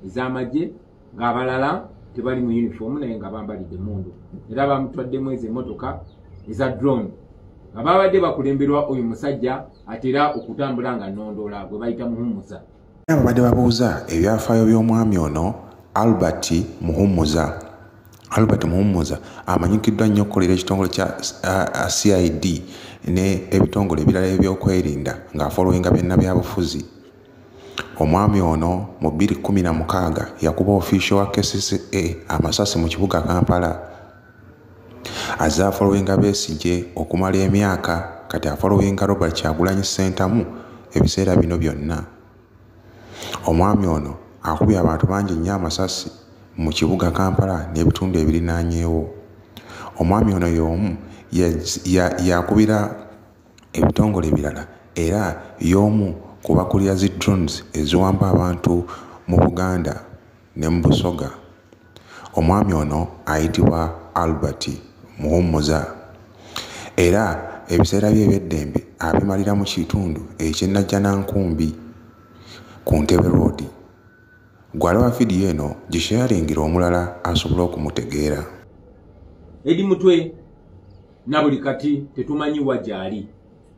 ez'amagye ng'abalala tebali mu uniform naye nga bambalidde mundu era bamutwaddemu ezo emmotoka eza drone nga babadde bakulemberwa oyo musajja atera okutambula nga nnondoola gwe bayita Muhumuza. Babadde babuuza ebyafaayo by'omwami ono Albert Muhumuza. Albert Muhumuza amanyikiddwa nnyo okukolera ekitongole kya CID ne ebitongole ebirala ebyokwerinda ng'afolowinga bannabyabufuzi. Omwami ono mu 2016 yakuba official wa KCCA amasasi mu kibuga Kampala. Azze afolowinga Besigye okumala emyaka kati afolowinga Robert Kyagulanyi Ssentamu ebiseera bino byonna. Omwami ono akubye abantu bangi nnyo amasasi mu kibuga Kampala n'ebitundu ebirinaanyeewo. Omwami ono y'omu yakubira ebitongole ebirala era y'omu ku bakulira zi drones eziwamba abantu mu Buganda ne mu Busoga. Omwami ono ayitibwa Albert Muhumuza era ebiseera bye eby'eddembe abimalira mu kitundu eky'Ennajjanankumbi ku Ntebe Road. Gwaliwa vidiyo eno gisharingira omulala asobole okumutegeera. Edi Mutwe na buli kati tetumanyi wajali.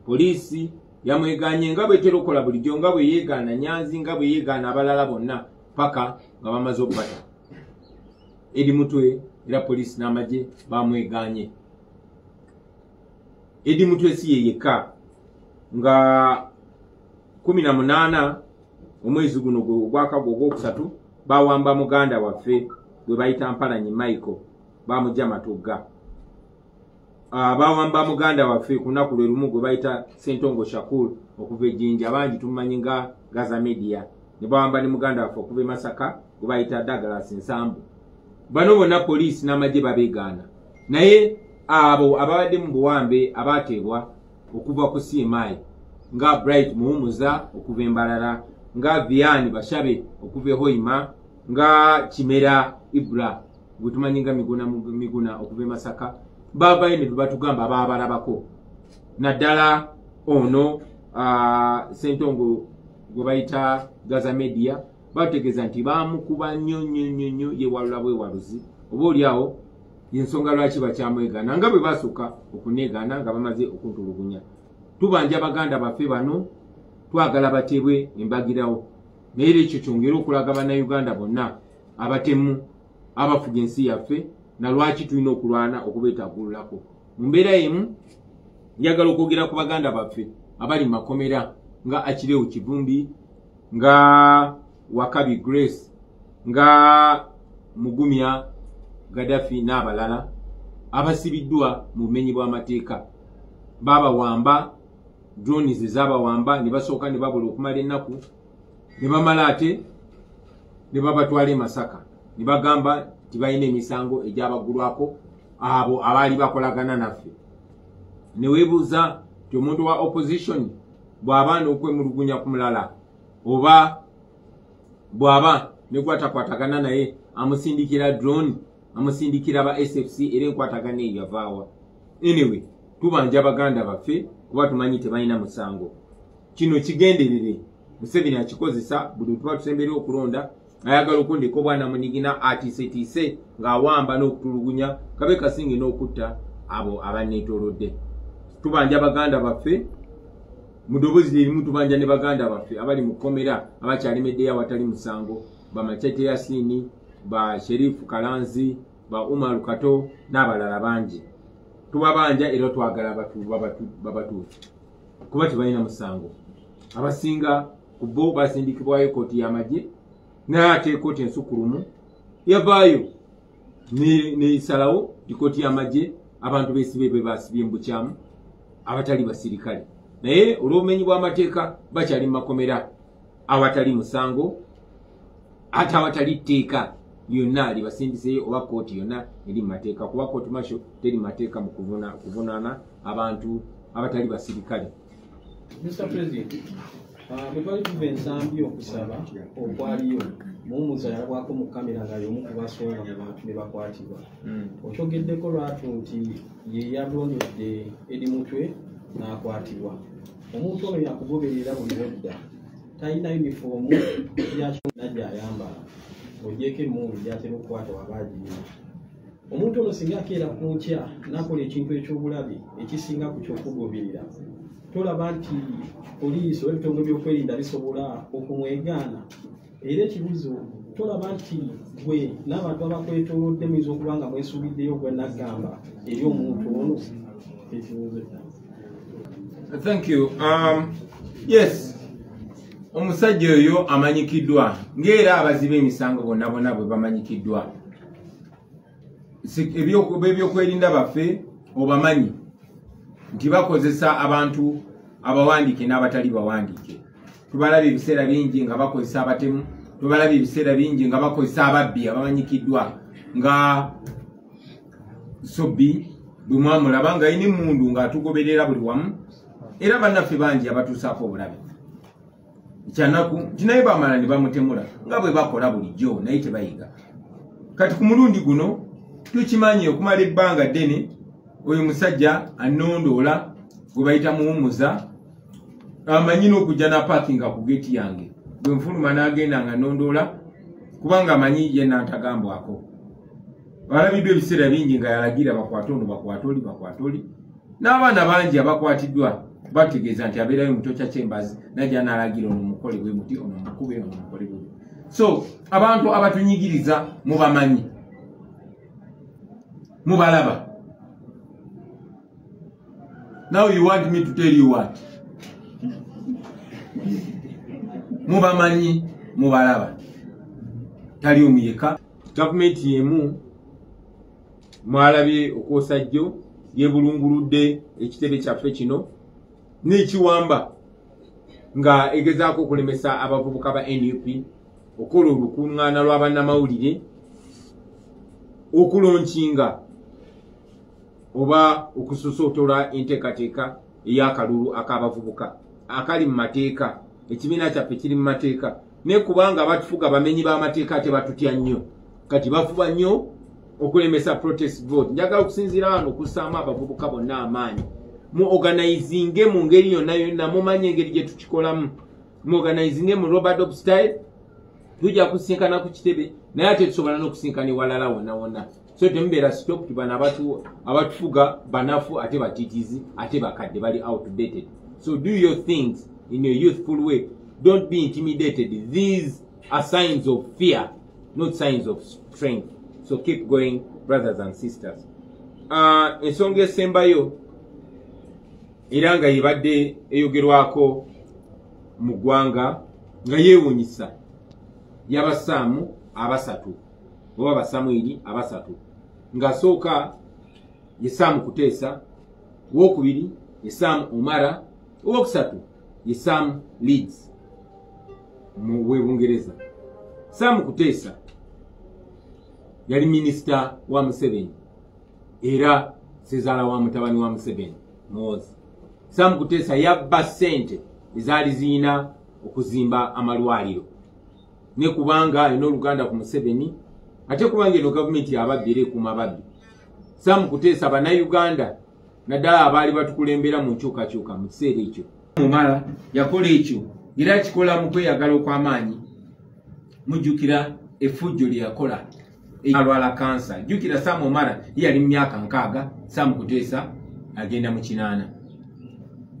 Polisi yamweganye nga bwetera okukola bulijjo nga bwe yeegaana Nyanzi nga bwe yeegaana abalala bonna paka nga bamaze okubata. Edi Mutwe era polisi n'amagye bamweganye. Edi Mutwe si yeyeka nga 18 omwezi guno gwakago ogwokusatu bawamba muganda waffe gwe bayita Mpalanyi Michael bamujja Matugga. Bawamba muganda waffe kunaku lwe lumu gwe bayita Ssentongo Shakur okuva Ejjinja abangi tumanyi nga Gaza Media ne bawamba ne muganda waffe okuva Masaka gwe bayita Douglas Nsambu. Bano bonna polisi n'amagye babeegaana naye abo ababadde mu buwambe abateebwa okuva ku CMI nga Bright Muhumuza okuva Embalala nga Viani Bashabe okuva Hoima nga Kimera Ibra gutumanyi nga Miguna okuva Masaka baba ene batugamba babalabako naddala ono Ssentongo gwe bayita Gaza Media bategeza nti bamukuba nnyo ye walula bwe waluzi oba oliawo yensonga lwaki bakyamwegana nga bwe basuka okuneegana nga bamaze okuntulugunya. Tubanja baganda baffe bano twagala bateebwe embagirawo naye ekyo kyongera okulaga bannayuganda bonna abatemu abafuga ensi yaffe na lwaki tulina okulwana okubeetaguululako. Mu mbeera emu njagala okwogera ku baganda baffe abali makomera nga Akireo Kivumbi nga Wakabi Grace nga Mugumya Gaddafi n'abalala abasibiddwa mu bumenyi bw'amateeka. Babawamba drones z'abawamba ne basooka ne babula okumala ennaku ne bamala ate ne babatwala e Masaka ne bagamba tibalina emisango egyabagulwako abo abaali bakolagana naffe. Ne weebuuza ti omuntu wa opposition bw'aba n'okwemulugunya ku mulala oba bw'aba ne gwatakwatagana naye amusindikira drone amusindikira ba SFC era enkwatagana eyo yavaawa. Anyway tubanja baganda baffe kuba tumanyi tebalina musango. Kino kigenderere Museveni akikozesa buli tuba tusemberera okulonda ayagala okundika obwana munigina atiise ng'awamba n'okutulugunya kabe kasinge n'okutta abo abanneetoolodde. Tubanja baganda baffe mu ddoboozi lirimu tubanja ne baganda baffe abali mu kkomera abakyalemeddeyo awatali musango ba Machete Yasini ba Sherifu Kalanzi ba Umar Kato n'abalala bangi. Tubabanja era twagala babatuuti kuba tebalina musango. Abasinga ku bo basindikibwayo kooti y'amagye n'ate kooti ensukulumu yavaayo n'esalawo di kooti y'amagye abantu beesibe be basibye mu bukyamu abatali basirikale naye olw'obumenyi bw'amateeka bakyali mu makomera awatali musango ate awatali tteeka lyonna libasindiseyo oba kooti yonna eri mu mateeka kuba kooti masho teri mateeka mu kuvunaana abantu abatali basirikale. Mr. President, bwe twali tuva ensambi okusaba okwaliyo Muhumuza yalwako mu kamera nga y'omu ku basooka mu bantu ne bakwatibwa. Okyogeddeko lwatu nti ye yalondedde Edi Mutwe n'akwatibwa. Omuntu ono yakugoberera buli wedda talina uniform yakyo najja ayambala ogyeko emundu gyatera okukwata wabagiina omuntu ono singa akeera ku nkya nakola ekintu ekyobulabe ekisinga ku kyokugoberera tolaba nti poliisi oba ebitongole byokwerinda bisobola okumwegaana era ekibuzo tolaba nti gwe n'abantu abakwetoolodde muyinza okuba nga mwesuubiddeyo gwenagamba eri omuntu ono ekibuzo. Thank you. Yes, omusajja oyo amanyikiddwa ng'era abaziba emisango bonna bwe bamanyikiddwa. Ebyokwerinda baffe obamanyi nti bakozesa abantu abawandiike n'abatali bawandiike. Tubalaba ebiseera bingi nga bakozesa abatemu, tubalaba ebiseera bingi nga bakozesa ababbi abamanyikiddwa nga Sobbi bwe mwamulaba nga ayina emmundu ng'atugoberera buli wamu, era bannaffe bangi abatuusaako obulabe. Ekyanaku nti naye bamala ne bamutemula nga bwe bakola bulijjo naye tebayiga. Kati ku mulundi guno tukimanyi okumala ebbanga ddene oyo musajja annondoola gwe bayita Muwummuza amanyi n'okujja na paakinga ku geeti yange bwe nfuluma n'agenda nga nnondoola kubanga amanyi ye n'antagambwako. Balabiddwa ebiseera bingi nga yalagira bakwate ono bakwate oli n'abaana bangi abakwatiddwa bategeeza nti abeerayo mutokya kyembazi najja n'alagira ono mukole bwe muti ono mukube ono mukole bwe. So abantu abatunyigiriza mubamanyi mubalaba. Now you want me to tell you what? Mubamanyi mubalaba. Tali omuyeka gavumenti yemu mwalabye okwosajjo yebulunguludde ekitebe kyaffe kino n'ekiwamba nga egezaako okulemesa abavubuka ba NUP okola olukuŋŋaana lw'abannamawulire okulonkinga oba okususootola enteekateeka ey'akalulu ak'abavubuka akali mu mateeka. Ekibiina kyaffe kiri mu mateeka naye kubanga batufuga bamenyi b'amateeka ate batutya nnyo kati bafuba nnyo okulemesa protest vote. Njagala okusinziira wano okussaamu abavubuka bonna amaanyi mu organizinge mu ngeri yonna yonna mumanyi engeri gye tukikolamu mu organizinge mu Robert style tujja kusinkana ku kitebe naye ate tusobola n'okusinkana ewalala wonna wonna. So temubeera stop ti bano abatufuga banafu ate batiitizi ate bakadde bali outdated. So do your things in a youthful way. Don't be intimidated. These are signs of fear, not signs of strength. So keep going, brothers and sisters. Ensonga esembayo era nga yibadde eyogerwako mu ggwanga nga yeewuunyisa y'abasaamu abasatu oba basamwiri abasatu ng'asooka ye Sam Kuteesa, owookubiri ye Sam Omara, owookusatu ye Sam Leeds mu Bungereza. Sam Kuteesa yali minisita wa Museveni era sezaala wa mutabani wa Museveni Muhoozi. Sam Kuteesa yabba ssente ezaali ziyina okuzimba amalwaliro ne kubanga alina oluganda ku Museveni ate kubanga eno gavumenti yababbi era ekuuma ababbi. Sam Kuteesa bannayuganda naddala abaali batukulembera mu nkyukakyuka mu kiseera ekyo Omara yakola ekyo era kikola mu kweyagala okw'amaanyi. Mujjukira effujjo lye yakola alwala kansa. Jjukira Sam Omara yali mu myaka 6, Sam Kuteesa agenda mu 8.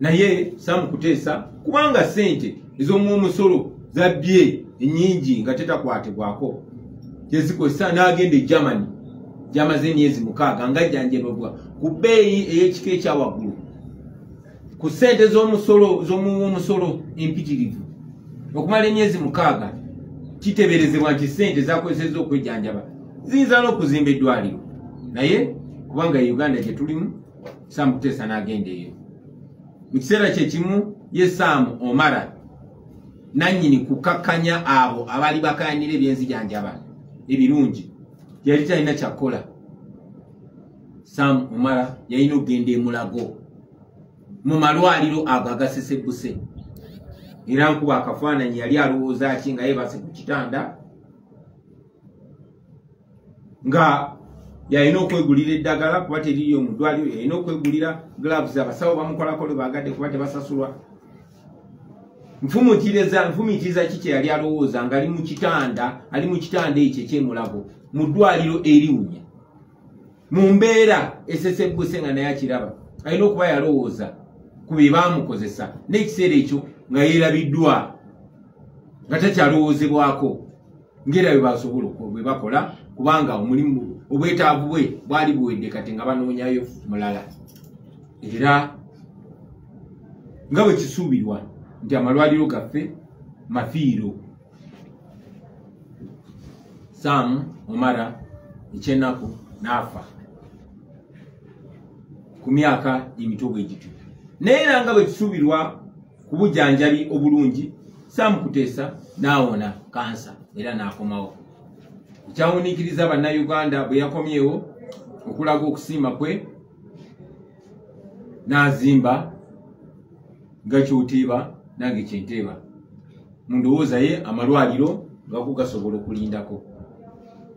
Naye Sam Kuteesa kubanga ssente ez'omusolo zabbye ennyingi nga tetakwatibwako tezikozesa n'agenda e Germany gy'amaze emyezi 6 ng'ajjanjabibwa ku bbeeyi ey'ekika ekya waggulu ku ssente z'omusolo empitirivu okumala emyezi 6 kiteeberezebwa nti ssente zakozesezza okwejjanjaba ziyinza n'okuzimba eddwaliro. Naye kubanga Uganda gye tulimu Sam Kuteesa n'agenda eyo. Mu kiseera kye kimu ye Sam Omara nannyini kukakkanya abo abaali bakayanira ebyenzijanjaba ebirungi yali talina kyakkola. Sam Omara yalina okugenda e Mulago mu malwaliro ago agasesebbuse era nkuba akafaananyi yali alowooza ki nga yeebase ku kitanda nga yalina okwegulira eddagala kuba teririyo mu ddwaliro, yalina okwegulira gloves abasawo bamukolako lwe baagadde kuba tebasasulwa. nfumitiriza kiki yali alowooza nga ali mu kitanda ekyo ekyemulago mu ddwaliro eriwunya mu mbeera esesebbuse nga naye akiraba alina okuba yalowooza ku bye baamukozesa n'ekiseera ekyo nga yeerabiddwa nga takyalowoozebwako ng'era bwe bakola kubanga omulimu obwetaavu bwe bwali buwedde kati nga banoonyayo mulala era nga bwe kisuubirwa nti amalwaliro gaffe mafiiro. Sam Omara ekyennaku n'afa ku myaka emitogo egityo naye era nga bwe kisuubirwa ku bujjanjabi obulungi Sam Kuteesa n'awona kansa era n'akomawo. Ekyawuniikiriza bannayuganda bwe yakomyewo okulaga okusiima kwe n'azimba nga kyoteeba nange kyenteeba mu ndowooza ye amalwaliro gago gasobola okulindako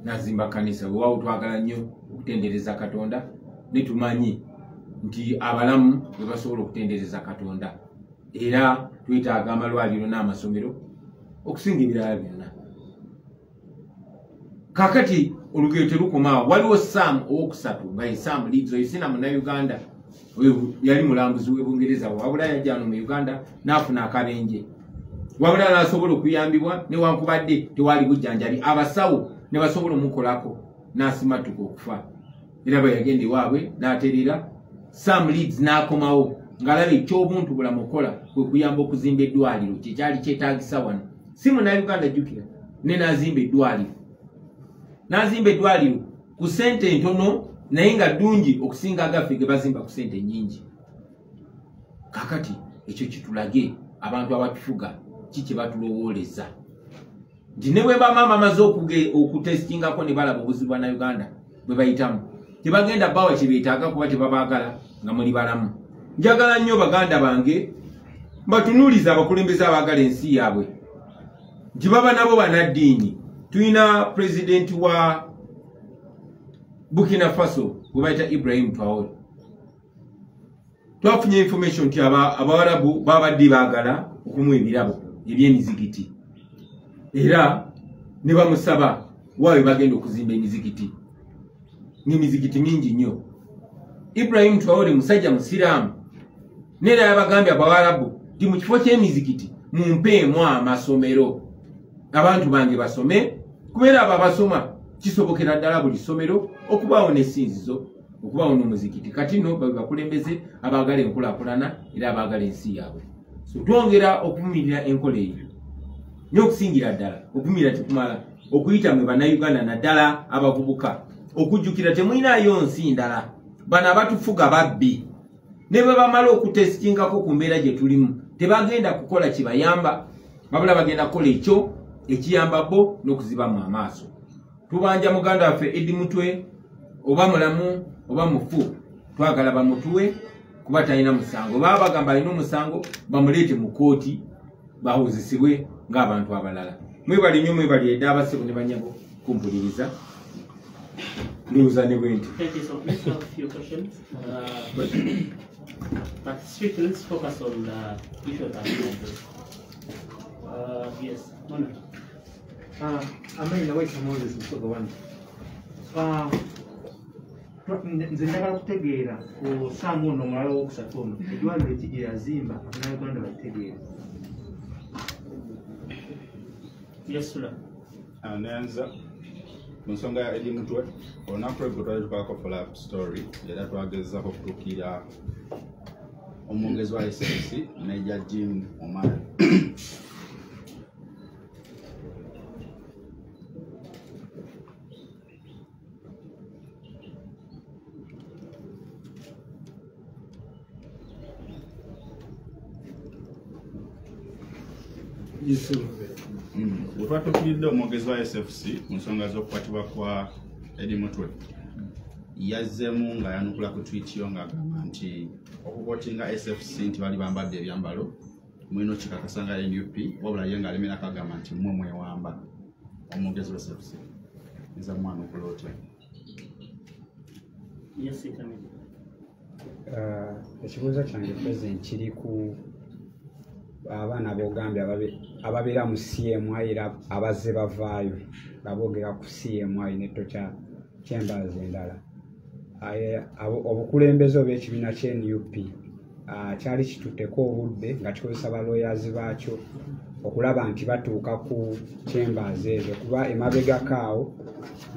n'azimba kanisa. Weewaawo twagala nnyo okutendereza Katonda ne tumanyi nti abalamu bwe basobola okutendereza Katonda era twetaaga amalwaliro n'amasomero okusinga ebirala byonna. Kakati olugero terukomaawo. Waliwo Sam owokusatu nga ye Sam Leeds oyo sina munnayuganda yali mulambuzi w'Ebungereza wabula yajja wano mu Uganda n'afuna akabenje wabula n'asobola okuyambibwa newankubadde tewali bujjanjabi abasawo ne basobola omukolako n'asimatuka okufa era bwe yagenda ewaabwe n'aterera. Sam Leeds n'akomawo ng'alaba ekyobuntu bulamu okola kwe kuyamba okuzimba eddwaliro kyekyali kyetaagisa wano si munnayuganda jjukira ne n'azimba eddwaliro ku ssente ntono naye nga ddungi okusinga agaffe ge bazimba ku ssente nnyingi. Kakati ekyo kitulage abantu abatufuga kiki batulowooleza nti ne bwe bamaama amaze okutesitingako ne balaba obuzibu bwa Uganda bwe bayitamu tebagenda bawa kye beetaaga kuba tebabaagala nga muli balamu. Njagala nnyo baganda bange mbatunuulize abakulembeze abaagala ensi yaabwe nti baba nabo banaddiini. Tulina pulezidenti wa Burkina Faso gwe bayita Ibrahim Traoré. Twafunye information nti Abawarabu babadde baagala okumuwa ebirabo eby'emizikiti era ne bamusaba waawe bagenda okuzimba emizikiti n'emizikiti mingi nnyo. Ibrahim Traoré musajja musiraamu neera yabagambye Abawarabu nti mu kifo ky'emizikiti mumpeemu amasomero abantu bange basome kubeera abo abasoma kisobokera ddala buli ssomero okubaawo n'essinzizo okubaawo n'omuzikiti. Kati nno bakulembeze abaagala enkulaakulana era abaagala ensi yaabwe. So twongera okuvumirira enkola eyo n'okusingira ddala okuvumirira tekumala okuyita mwe bannayuganda naddala abavubuka okujjukira temulinayo nsi ndala bano abatufuga babbi ne bwe bamala okutesitingako ku mbeera gye tulimu tebagenda kukola kibayamba wabula bagenda kukola ekyo ekiyamba bo n'okuzibamu amaaso. Tubanja muganda waffe Eddie Mutwe oba mulamu oba mufu twagala bamutuwe kuba talina musango. Baba bagamba alina omusango bamuleete mu kooti bawuzisibwe ng'abantu abalala. Mwebali nnyo mwebali edda abasibu ne banyabo kumpuliriza ndowooza ne bwe nti. Thank you so much. Let's have a few questions. But strictly let's focus on the issue of the yes, Mona. Amazing way to Moses Musoga one. Nze njagala kutegeera ku Saamu ono omulala w'okusatu ono eddwaliro erazimba Abannayuganda balitegeera. Yes, sir. Nanza mu nsonga ya Eddie Mutwe olunaku lwegwe twali tukaako follow-up story era twagezaako okutuukira omwongezi wa SFC Major Jim Omara. Bwe twatuukiridde omwogezi wa SFC mu nsonga z'okukwatibwa kwa Eddie Mutwe yazzeemu nga yanukula ku tweet yo ng'agamba nti okukootinga SFC nti bali bambadde ebyambalo mulina kikakasa nga NUP wabula ye ng'alemerako agamba nti mmwe mwewamba. Omwogezi wa SFC nza mwanukula otya? Yes, it can. Ekibuuzo kyange President kiri ku abaana ab'Ogambia ababeera mu CMI era abazze bavaayo baboogera ku CMI netto chambers endala. Obukulembeze obw'ekibiina ky'NUP kyali kitutteko obudde nga kikozesa balooyazi baakyo okulaba nti batuuka ku chambers ezo kuba emabegako awo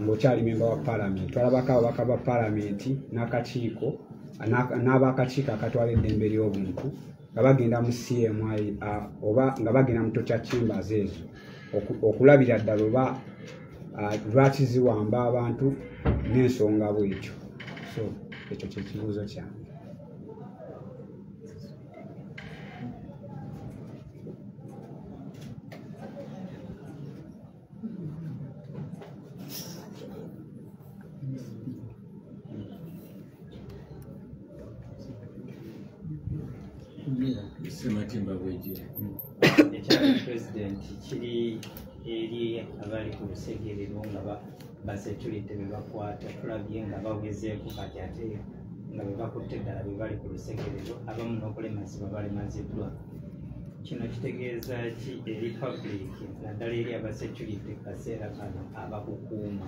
ng'okyali memba wa paalamenti twalabako ababaka ba paalamenti n'akakiiko n'abakakiiko akatwala eddembe ly'obuntu nga bagenda mu CMI oba nga bagenda mu Torture Chambers ezo okulabira ddala oba lwaki ziwamba abantu n'ensonga bw'ekyo. So ekyo kye kibuuzo kyange. Ekyali president kiri eri abali ku lusegerero nga basecurity be bakwata tulabye nga bawezeeko kati ate nga bwe bakutte ddala be bali ku lusegerero abamu n'okulemazibwa balemaziddwa. Kino kitegeeza ki eri public naddala eri abasecurity kaseera kano abakukuuma?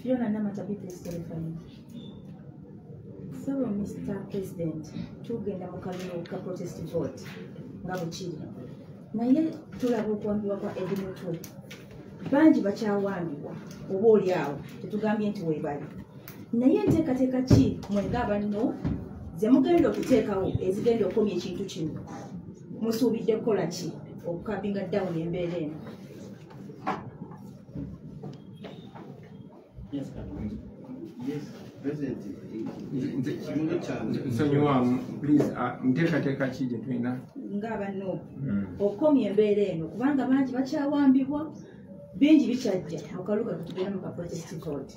Fiona Namatabite is terrifying. So, Mr. President, tugenda mu kalulu ka protest vote nga bukiri. Naye tulaba okuwambibwa kwa Eddie Mutwe. Bangi bakyawambibwa oba oli awo tetugambye nti weebali. Naye enteekateeka ki mwegaba nno ze mugenda okuteekawo ezigenda okukomya ekintu kino? Musuubidde kukola ki okukabinga down embeera eno? Yes, President. Nsonyiwamu, please, nteekateeka ki gye tulina? Ngaba nno okukomya embeera eno kubanga bangi bakyawambibwa bingi bikyajja mu kaluga ketugenda mu protest vote.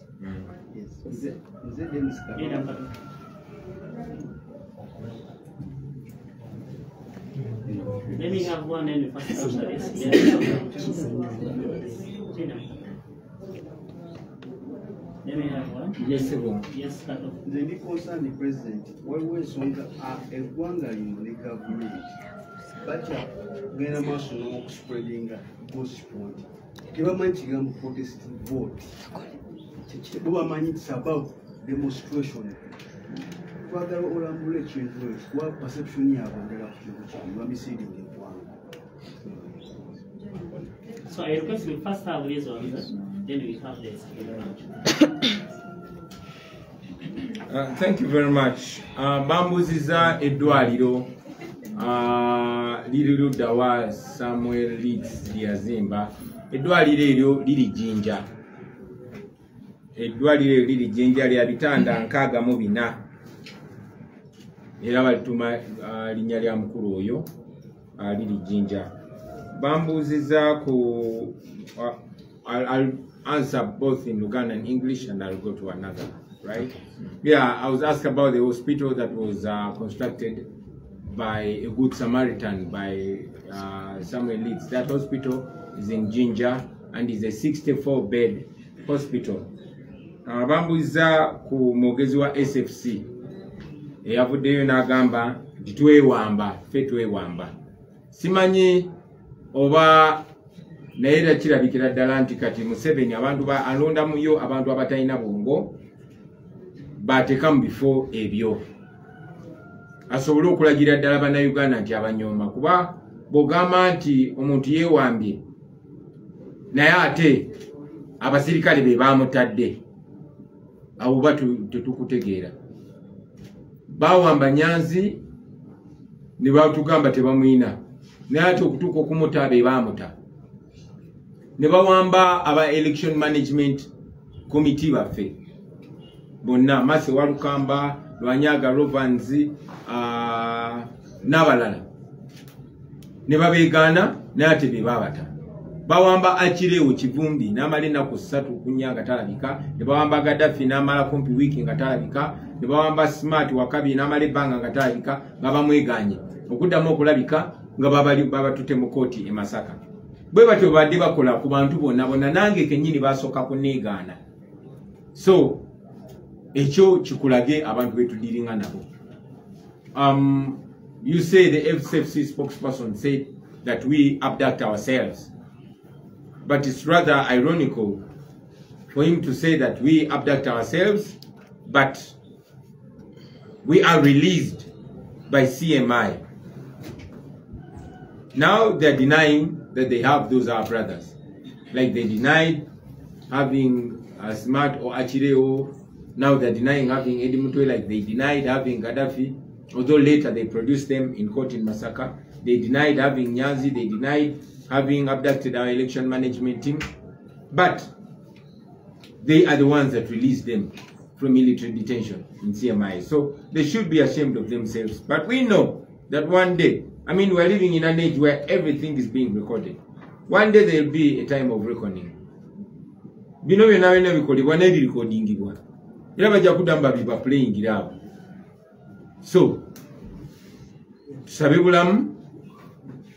Let me have one and we first answer this. Let me have one. Yes, sir. Yes, cut off. The concern the president, waliwo ensonga eggwanga lino ne gavumenti batya kugenda maaso n'okuspreadinga gossip nti tebamanyi kigambo protest vote bo bamanyi it's about demonstration. Twagala olambula ekintu ekyo kuba perception yaabwe ndala ku kintu kino bamisidinga eggwanga. So I request we first have these ones, then we have this. Thank you very much. Bambuziza eddwaliro liri ludda wa Samuel Leeds lyazimba. Eddwaliro eryo liri Jinja. Eddwaliro eryo liri Jinja lya bitanda 64 era balituma linnya lya mukulu oyo liri Jinja. Bambuziza ku I'll answer both in Luganda and English and I'll go to another, right? Yeah, I was asked about the hospital that was constructed by a good Samaritan, by Samuel Leeds. That hospital is in Jinja and is a 64-bed hospital. Bambuziza ku mwogezi wa SFC. Eyavuddeyo n'agamba nti twewamba, ffe twewamba. Simanyi oba naye era kirabikira ddala nti kati Museveni abantu alonda muyo abantu abatalina bwongo bateeka mu bifo ebyo asobole okulagira ddala bannayuganda nti abanyooma kuba bw'ogamba nti omuntu yeewambye naye ate abasirikale be baamutadde abo ba tetukutegeera baawamba Nyanzi ne batugamba tebamuyina naye ate okutuuka okumuta be baamuta ne bawamba aba election management committee baffe bonna Mase Walukamba Lwanyaga Rovans n'abalala ne babeegaana naye ate be baabata bawamba Akireewo Kivumbi n'amala ennaku 3 kunya nga talabika, ne bawamba Gaddafi n'amala kumpi wiiki nga talabika, ne bawamba Smart Wakabi n'amala ebbanga nga talabika nga bamwegaanye okuddamu okulabika nga babatutte mu kooti e Masaka. Bwe batyo badde bakola ku bantu bonna bonna, nange kennyini basooka kunneegaana. So ekyo kikulage abantu betudiringa nabo. You say the FCFC spokesperson said that we abduct ourselves, but it's rather ironical for him to say that we abduct ourselves, but we are released by CMI. Now they're denying that they have those our brothers, like they denied having Smart or Akireewo. Now they're denying having Eddie Mutwe, like they denied having Gaddafi, although later they produced them in court in Masaka. They denied having Nyazi, they denied having abducted our election management team, but they are the ones that released them from military detention in CMI. So they should be ashamed of themselves. But we know that one day, I mean, we're living in an age where everything is being recorded. One day there'll be a time of reckoning. Bino byonna byonna bikolebwa n'ebirikodingibwa era bajja kudamba biba playing it out. So tusabe bulamu,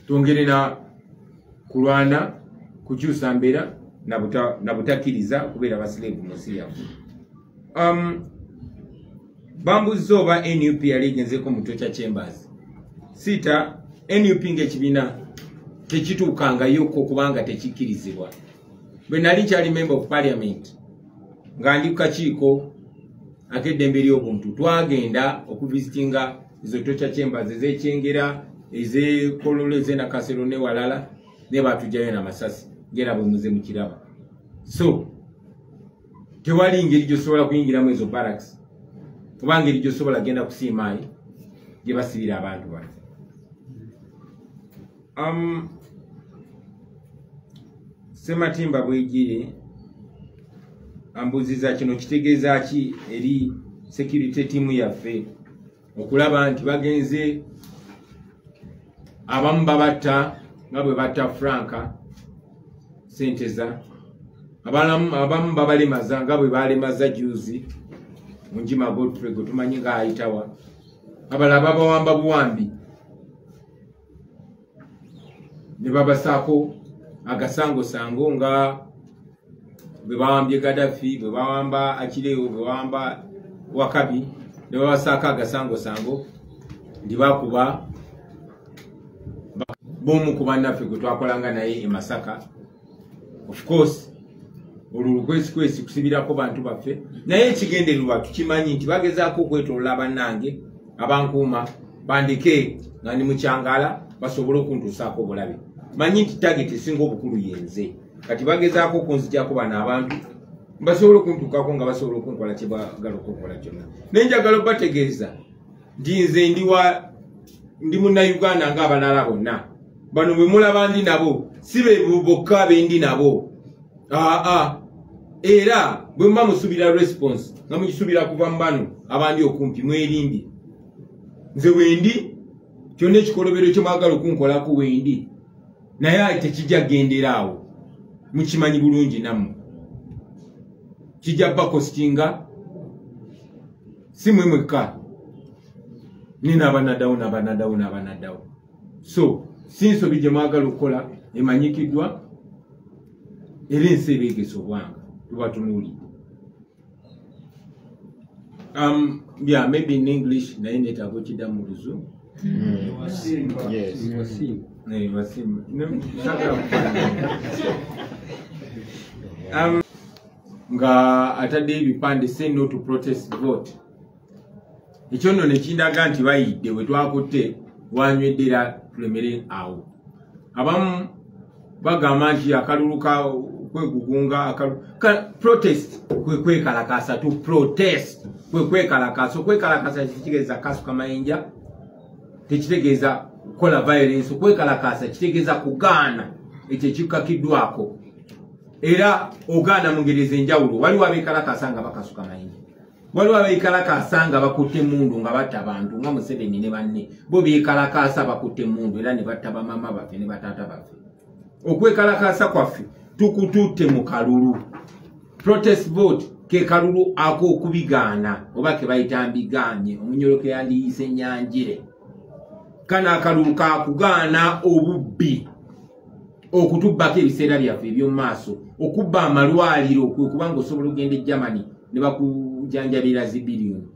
twongere na kulwana kukyusa mbeera na butakkiriza kubeera basilevu mu Syria. Bambuzza oba NUP yali egenzeko mu Torture Chambers. Sita NUP ng'ekibiina tekituukangayoko kubanga tekikkirizibwa. Bwe nali kyali member of parliament nga ndi ku kakiiko ak'eddembe ly'obuntu, twagenda okuvisitinga izo Torture Chambers ez'Ekyengera, ez'Ekololo, ez'Enakasero ne walala, ne batujjayo n'amasasi ng'era bwe muze mukiraba. So tewali ngeri gy'osobola kuyingiramu ezo barracks oba ngeri gy'osobola genda kusiimaayi gye basibira abantu bano. Sematimba Bwegire ambuziza kino kitegeeza ki eri security team yaffe okulaba nti bagenze abamu babatta nga bwe batta Franka Senteza, abamu babalemaza nga bwe balemaza Juzi Munjima Godfrey gwe tumanyi nga ayitawa, abalala babawamba buwambi ne babasaako agasango nga bwe bawambye Gaddafi, bwe bawamba Akireewo, bwe bawamba Wakabi, ne babasaako agasango ndi bakuba bomu ku bannaffe gwe twakolanga naye e Masaka. Of course olulukwesikwesi kusibirako bantu baffe, naye ekigendererwa tukimanyi nti bagezaako okwetolola bannange abankuuma bandike nga ndi mukyangala basobole okuntuusaako obulabe. Manyi nti target esinga obukulu yenze, kati bagezaako okunzijjako bano abantu basobole okuntuukako nga basobola okunkola kye baagala okunkola kyonna. Naye njagala obategeeza nti nze ndi munnayuganda ng'abalala bonna. Bano bwe mulaba ndi nabo si be bokka be ndi nabo. Era bwe muba musubira response nga mukisubira kuva mu bano abandi okumpi, mwerindi. Nze wendi kyonna ekikolobero kye mwagala okunkolako wendi, naye tekijja gendera awo, mukimanyi bulungi nammwe. Kijja bakostinga si mwe mwekka, nina abanaddawo. So si nsobi gye mwagala okukola emanyikiddwa era ensi ebeegesa obwanga tuba tunuulidde. Yeah, maybe in English naye neetaaga okidda mu Luzungu. Nga atadde ebipande say no to protest vote. Ekyo nno ne kindaga nti bayidde we twakutte wanyweddera tulemere awo. Abamu bagamba nti akalulu ka kwegugunga protest kwekalakasa tu protest kwekalakasa. Okwekalakasa kitegeeza kasuka mayinja, tekitegeeza kukola violence. Okwekalakasa kitegeeza kugaana ekyo ekikkakiddwako, era ogaana mu ngeri ez'enjawulo. Waliwo abeekalakasa nga bakasuka mayinja, waliwo abeekalakaasa nga bakutte emmundu nga batta abantu nga Museveni ne banne bo beekalakaasa bakutte emmundu era ne batta bamama baffe ne bataata baffe. Okwekalakaasa kwaffe tukututte mu kalulu. Protest vote ke kalulu ak'okubigaana oba ke bayita mbigaanye omunyolo ke yandiyise Nyanjire. Kana akalulu kakugaana obubbi okutubbako ebiseera byaffe eby'omu maaso okubba amalwaliro kubanga osobola okugenda e Germany ne bakujanjabira zibiliyoni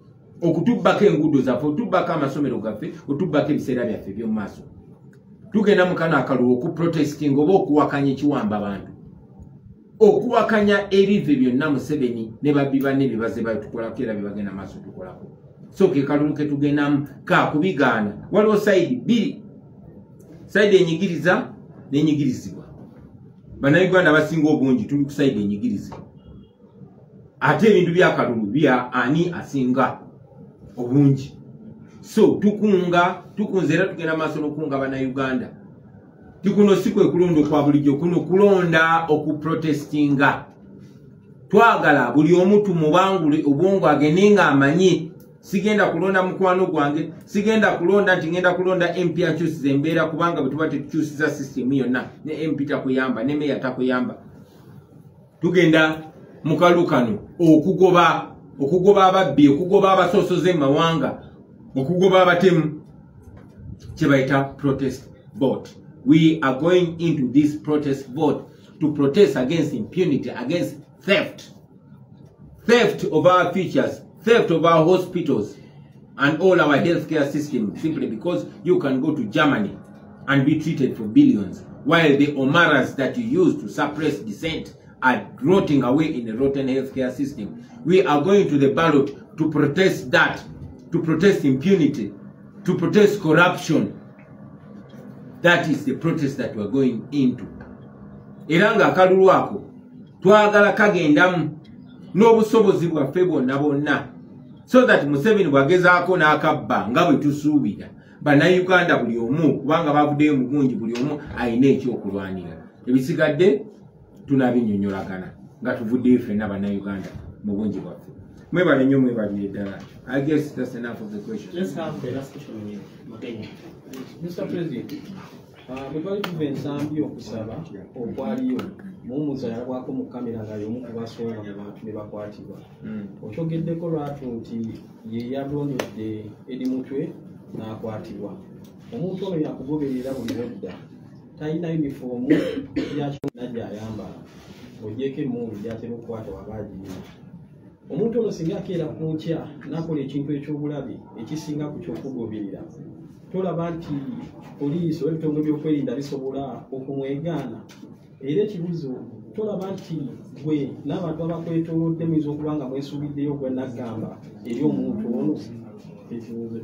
okutubbako enguudo zaffe otubbako amasomero gaffe otubbako ebiseera byaffe eby'omu maaso. Tugenda mu kano akalulu okuprotesting oba okuwakanya ekiwamba abantu okuwakanya ebive byonna Museveni ne babbi banne bye bazze batukolako era bye bagenda maaso tukolako. So ke kalulu ke tugendamu kakubigaana. Waliwo sayidi bbiri, sayidi enyigiriza n'enyigirizibwa. Bannayuganda basinga obungi tuli ku sayidi enyigirizibwa. Ate ebintu byakalulu bya ani asinga obungi. So tukunze era tugenda maaso n'okunga bannayuganda. Tikuno si kwe kulonda kwa bulijjo, kuno kulonda okuprotestinga. Twagala buli omu tumubangule obwongo agende nga amanyi. Sigenda kulonda mukwano gwange, sigenda kulonda nti ngenda kulonda MP akyusiza embeera kubanga bwe tuba tetukyusiza system yonna ne MP takuyamba ne meya takuyamba. Tugenda mu kalukano okugoba ababbi, okugoba abasosoze mu mawanga, okugoba abatemu kye bayita protest vote. We are going into this protest vote to protest against impunity, against theft of our futures, theft of our hospitals and all our healthcare system, simply because you can go to Germany and be treated for billions, while the Omaras that you use to suppress dissent are rotting away in a rotten healthcare system. We are going to the ballot to protest that, to protest impunity, to protest corruption. That is the protest that we are going into. Eranga akalulu ako twagala kagendamu n'obusobozi bwaffe bwonna bwonna, so that Museveni bwagezaako n'akabba nga bwe tusuubira bannayuganda buli omu kubanga bavuddeyo mu bungi buli omu alina ekyokulwanira. Ebisigadde tunabinnyonnyolagana nga tuvuddeyo ffenna bannayuganda mu bungi bwaffe. Mwebale nnyo mwebalire ddala. I guess that's enough of the question. Let's have the last question with Makenya. Mr. President, bwe twali tuva ensambi okusaba okwaliyo Muhumuza yalabwako mu kamera nga y'omu ku basonga mu bantu ne bakwatibwa. Okyogeddeko lwatu nti ye yalondodde eri mutwe n'akwatibwa. Omuntu ono yakugoberera buli wedda, talina yunifoomu yakyo gy'ayambala, ogyeko emmundu gy'atera okukwata wabaagiina. Omuntu ono singa akeera ku nkya n'akola ekintu eky'obulabe ekisinga ku ky'okugoberera, tolaba nti poliisi oba ebitongole by'okwerinda bisobola okumwegaana. Era ekibuzo tolaba nti gwe n'abantu abakwetoolodde muyinza okuba nga mwesuubiddeyo gwe naggamba eri omuntu ono. Ekibuzo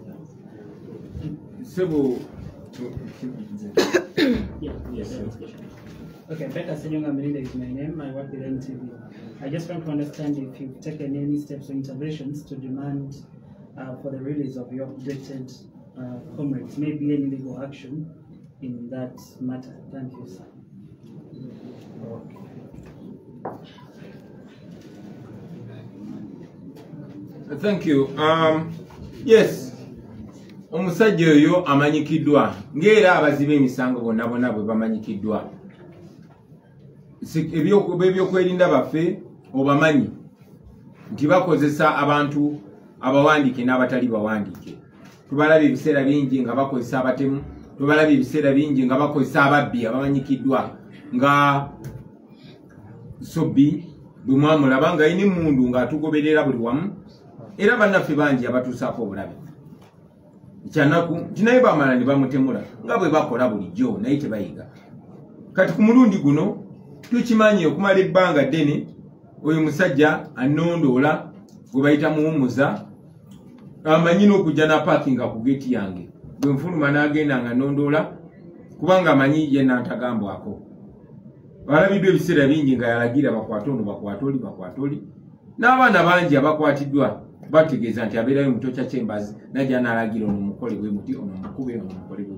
Sebo Okay, Peter Senyonga Melinda is my name. I work with NTV. I just want to understand if you've taken any steps or interventions to demand for the release of your abducted comrades, maybe any legal action in that matter. Thank you, sir. Thank you. Yes. Omusajja oyo amanyikiddwa ng'era abazibe emisango bonna bonna bwe bamanyikiddwa. Ebyokwerinda baffe obamanyi nti bakozesa abantu abawandiike n'abatali bawandiike. Tubalabye ebiseera bingi nga bakozesa abatemu, tubalabye ebiseera bingi nga bakozesa ababbi abamanyikiddwa nga Sobbi bwe mwamulaba ng'ayina emmundu ng'atugoberera buli wamu, era bannaffe bangi abatuusaako obulabe. Kyanaku nti naye bamala ne bamutemula nga bwe bakola bulijjo naye tebayiga. Kati ku mulundi guno tukimanyi okumala ebbanga ddene oyo musajja annondoola gwe bayita Muhumuza amanyi n'okujja na paakinga ku geeti yange bwe nfuluma n'agenda nga nnondoola kubanga amanyi ye nantagambwako. Balabiddwa ebiseera bingi nga yalagira bakwate ono bakwate oli n'abaana bangi abakwatiddwa bategeeza nti abeerayo mu Tocha Chambers najja n'alagira ono mukole bwe muti ono mukube ono mukole bwe.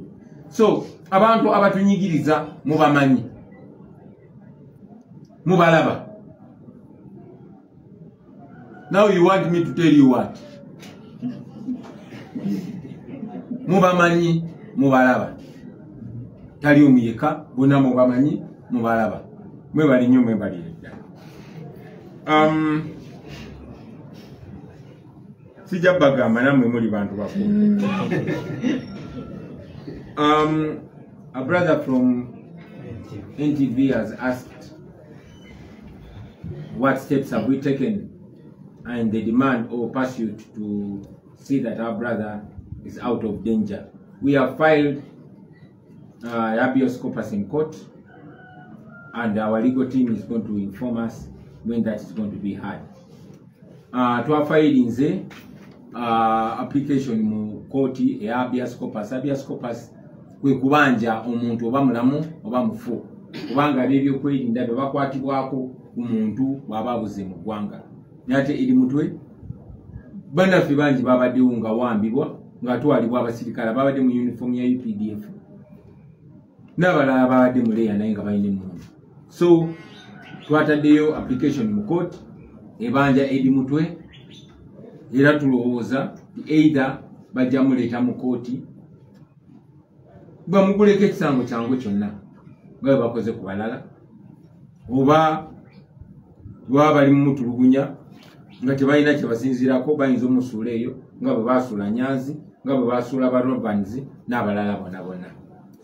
So abantu abatunyigiriza mubamanyi, mubalaba. Now you want me to tell you what? Mubamanyi mubalaba. Tali omuyeka bonna mubamanyi mubalaba. Mwebali nnyo mwebali edda. Sijja bagamba namwe muli bantu bakulu. A brother from NTV has asked what steps have we taken and the demand or pursuit to see that our brother is out of danger. We have filed habeas corpus in court, and our legal team is going to inform us when that is going to be heard. To have filed in the application mu court habeas corpus. Habeas corpus kwe kubanja omuntu oba mulamu oba mufu kubanga bibyo kwerinda bye bakwatibwako omuntu bw'ababuze mu ggwanga. Nate eri mutwe bannaffe bangi babaddewo nga wambibwa nga twalibwa abasirikale babadde mu uniform ya UPDF n'abalala babadde mu leya naye nga balina emmundu. So twataddeyo application mu court ebanja eri mutwe era tulowooza either bajja muleeta mu kooti bamuguleko ekisango kyangu kyonna nga bwe bakoze ku balala oba baba bali mu mutulugunya nga tebalina kye basinziirako bayinza omusuula eyo nga bwe basuula Nyanzi nga bwe basuula Barobans n'abalala bonna bonna.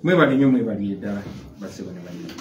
Mwebali nnyo mwebali eddala basebo ne banyina.